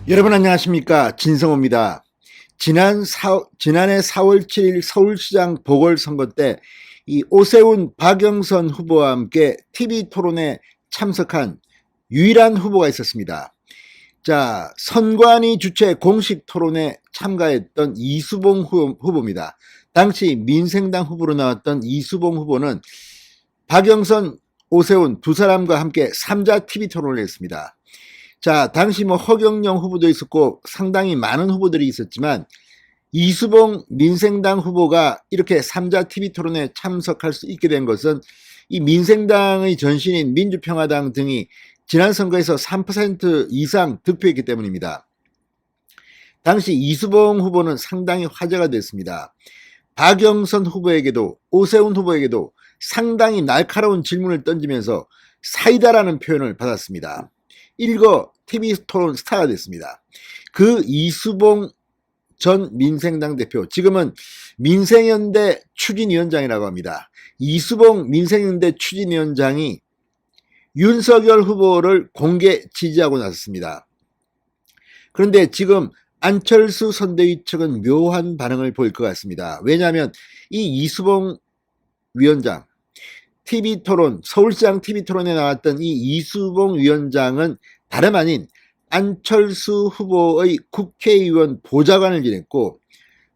여러분 안녕하십니까, 진성호입니다. 지난해 4월 7일 서울시장 보궐선거 때 이 오세훈 박영선 후보와 함께 TV 토론에 참석한 유일한 후보가 있었습니다. 자, 선관위 주최 공식 토론에 참가했던 이수봉 후보입니다. 당시 민생당 후보로 나왔던 이수봉 후보는 박영선, 오세훈 두 사람과 함께 3자 TV 토론을 했습니다. 자, 당시 허경영 후보도 있었고 상당히 많은 후보들이 있었지만 이수봉 민생당 후보가 이렇게 3자 TV 토론에 참석할 수 있게 된 것은 이 민생당의 전신인 민주평화당 등이 지난 선거에서 3% 이상 득표했기 때문입니다. 당시 이수봉 후보는 상당히 화제가 됐습니다. 박영선 후보에게도 오세훈 후보에게도 상당히 날카로운 질문을 던지면서 사이다라는 표현을 받았습니다. 일거 TV 토론 스타가 됐습니다. 그 이수봉 전 민생당 대표, 지금은 민생연대 추진위원장이라고 합니다. 이수봉 민생연대 추진위원장이 윤석열 후보를 공개 지지하고 나섰습니다. 그런데 지금 안철수 선대위 측은 묘한 반응을 보일 것 같습니다. 왜냐하면 이 이수봉 위원장, TV 토론, 서울시장 TV 토론에 나왔던 이 이수봉 위원장은 다름 아닌 안철수 후보의 국회의원 보좌관을 지냈고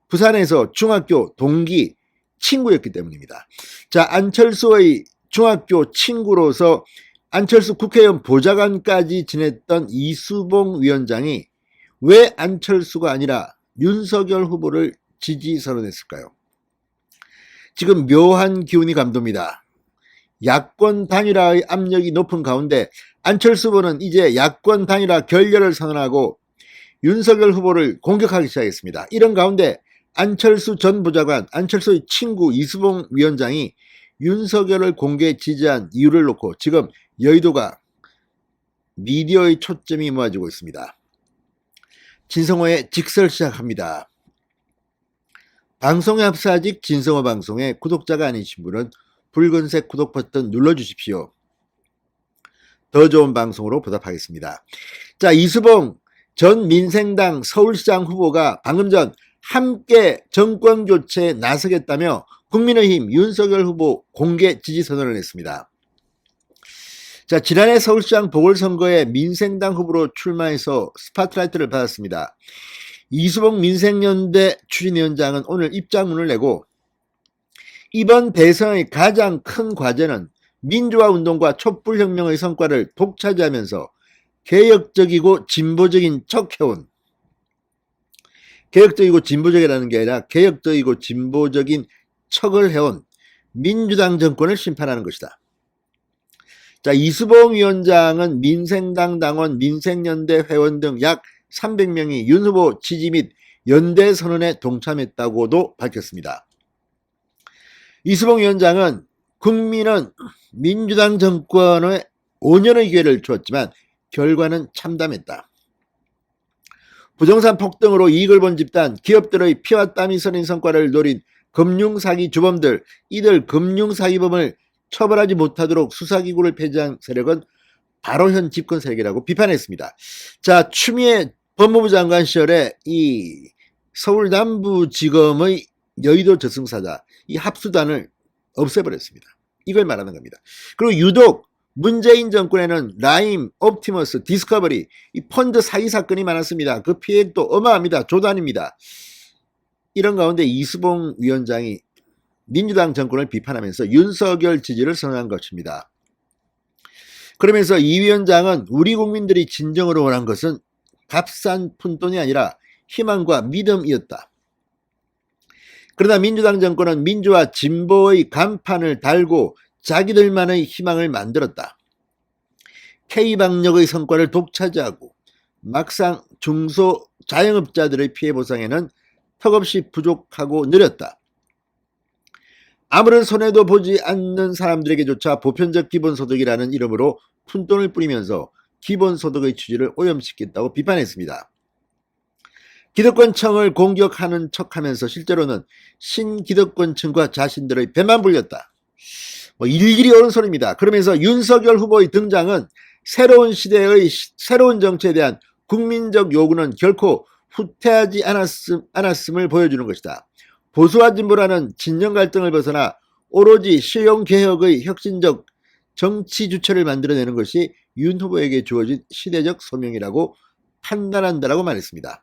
부산에서 중학교 동기 친구였기 때문입니다. 자, 안철수의 중학교 친구로서 안철수 국회의원 보좌관까지 지냈던 이수봉 위원장이 왜 안철수가 아니라 윤석열 후보를 지지 선언했을까요? 지금 묘한 기운이 감돕니다. 야권 단일화의 압력이 높은 가운데 안철수 후보는 이제 야권 단일화 결렬을 선언하고 윤석열 후보를 공격하기 시작했습니다. 이런 가운데 안철수 전 보좌관, 안철수의 친구 이수봉 위원장이 윤석열을 공개 지지한 이유를 놓고 지금 여의도가 미디어의 초점이 모아지고 있습니다. 진성호의 직설 시작합니다. 방송에 앞서 아직 진성호 방송의 구독자가 아니신 분은 붉은색 구독 버튼 눌러주십시오. 더 좋은 방송으로 보답하겠습니다. 자, 이수봉 전 민생당 서울시장 후보가 방금 전 함께 정권 교체에 나서겠다며 국민의힘 윤석열 후보 공개 지지 선언을 했습니다. 자, 지난해 서울시장 보궐선거에 민생당 후보로 출마해서 스파트라이트를 받았습니다. 이수봉 민생연대 추진위원장은 오늘 입장문을 내고 이번 대선의 가장 큰 과제는 민주화 운동과 촛불혁명의 성과를 독차지하면서 개혁적이고 진보적인 척해온, 개혁적이고 진보적이라는 게 아니라 개혁적이고 진보적인 척을 해온 민주당 정권을 심판하는 것이다. 자, 이수봉 위원장은 민생당 당원, 민생연대 회원 등 약 300명이 윤 후보 지지 및 연대 선언에 동참했다고도 밝혔습니다. 이수봉 위원장은 국민은 민주당 정권에 5년의 기회를 주었지만 결과는 참담했다. 부동산 폭등으로 이익을 본 집단, 기업들의 피와 땀이 서린 성과를 노린 금융사기 주범들, 이들 금융사기범을 처벌하지 못하도록 수사기구를 폐지한 세력은 바로 현 집권 세력이라고 비판했습니다. 자, 추미애 법무부 장관 시절에 이 서울 남부지검의 여의도 저승사자, 이 합수단을 없애버렸습니다. 이걸 말하는 겁니다. 그리고 유독 문재인 정권에는 라임, 옵티머스, 디스커버리, 이 펀드 사기 사건이 많았습니다. 그 피해도 어마합니다. 조단입니다. 이런 가운데 이수봉 위원장이 민주당 정권을 비판하면서 윤석열 지지를 선언한 것입니다. 그러면서 이 위원장은 우리 국민들이 진정으로 원한 것은 값싼 푼돈이 아니라 희망과 믿음이었다. 그러나 민주당 정권은 민주화 진보의 간판을 달고 자기들만의 희망을 만들었다. K방역의 성과를 독차지하고 막상 중소 자영업자들의 피해 보상에는 턱없이 부족하고 느렸다. 아무런 손해도 보지 않는 사람들에게조차 보편적 기본소득이라는 이름으로 푼돈을 뿌리면서 기본소득의 취지를 오염시켰다고 비판했습니다. 기득권층을 공격하는 척하면서 실제로는 신기득권층과 자신들의 배만 불렸다. 일일이 옳은 소리입니다. 그러면서 윤석열 후보의 등장은 새로운 시대의 새로운 정치에 대한 국민적 요구는 결코 후퇴하지 않았음을 보여주는 것이다. 보수와 진보라는 진영 갈등을 벗어나 오로지 실용개혁의 혁신적 정치 주체를 만들어내는 것이 윤 후보에게 주어진 시대적 소명이라고 판단한다라고 말했습니다.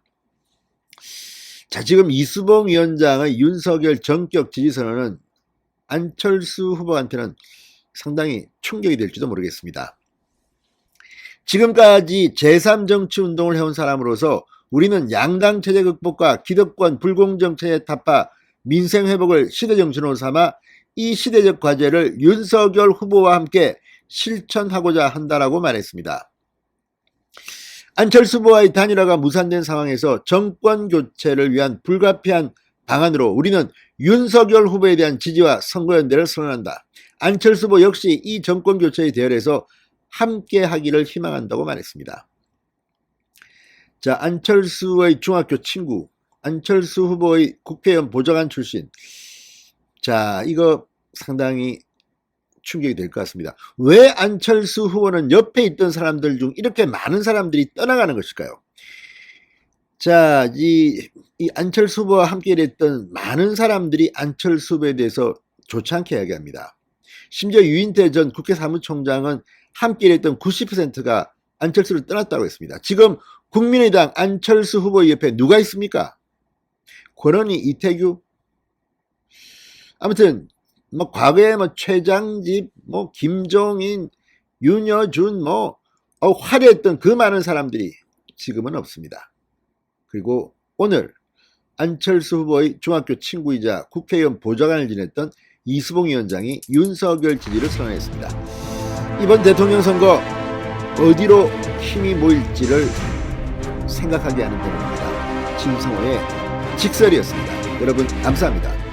자, 지금 이수봉 위원장의 윤석열 전격 지지 선언은 안철수 후보한테는 상당히 충격이 될지도 모르겠습니다. 지금까지 제3정치운동을 해온 사람으로서 우리는 양당 체제 극복과 기득권 불공정 체제 타파 민생 회복을 시대정신으로 삼아 이 시대적 과제를 윤석열 후보와 함께 실천하고자 한다라고 말했습니다. 안철수 후보와의 단일화가 무산된 상황에서 정권 교체를 위한 불가피한 방안으로 우리는 윤석열 후보에 대한 지지와 선거연대를 선언한다. 안철수 후보 역시 이 정권 교체의 대열에서 함께 하기를 희망한다고 말했습니다. 자, 안철수의 중학교 친구, 안철수 후보의 국회의원 보좌관 출신. 자, 이거 상당히 충격이 될 것 같습니다. 왜 안철수 후보는 옆에 있던 사람들 중 이렇게 많은 사람들이 떠나가는 것일까요? 자, 이 안철수 후보와 함께 일했던 많은 사람들이 안철수 후보에 대해서 좋지 않게 이야기합니다. 심지어 유인태 전 국회 사무총장은 함께 일했던 90%가 안철수를 떠났다고 했습니다. 지금 국민의당 안철수 후보 옆에 누가 있습니까? 권은희, 이태규? 아무튼 뭐 과거에 뭐 최장집, 뭐 김종인, 윤여준 화려했던 그 많은 사람들이 지금은 없습니다. 그리고 오늘 안철수 후보의 중학교 친구이자 국회의원 보좌관을 지냈던 이수봉 위원장이 윤석열 지지를 선언했습니다. 이번 대통령 선거 어디로 힘이 모일지를 생각하게 하는 대목입니다. 김성호의 직설이었습니다. 여러분 감사합니다.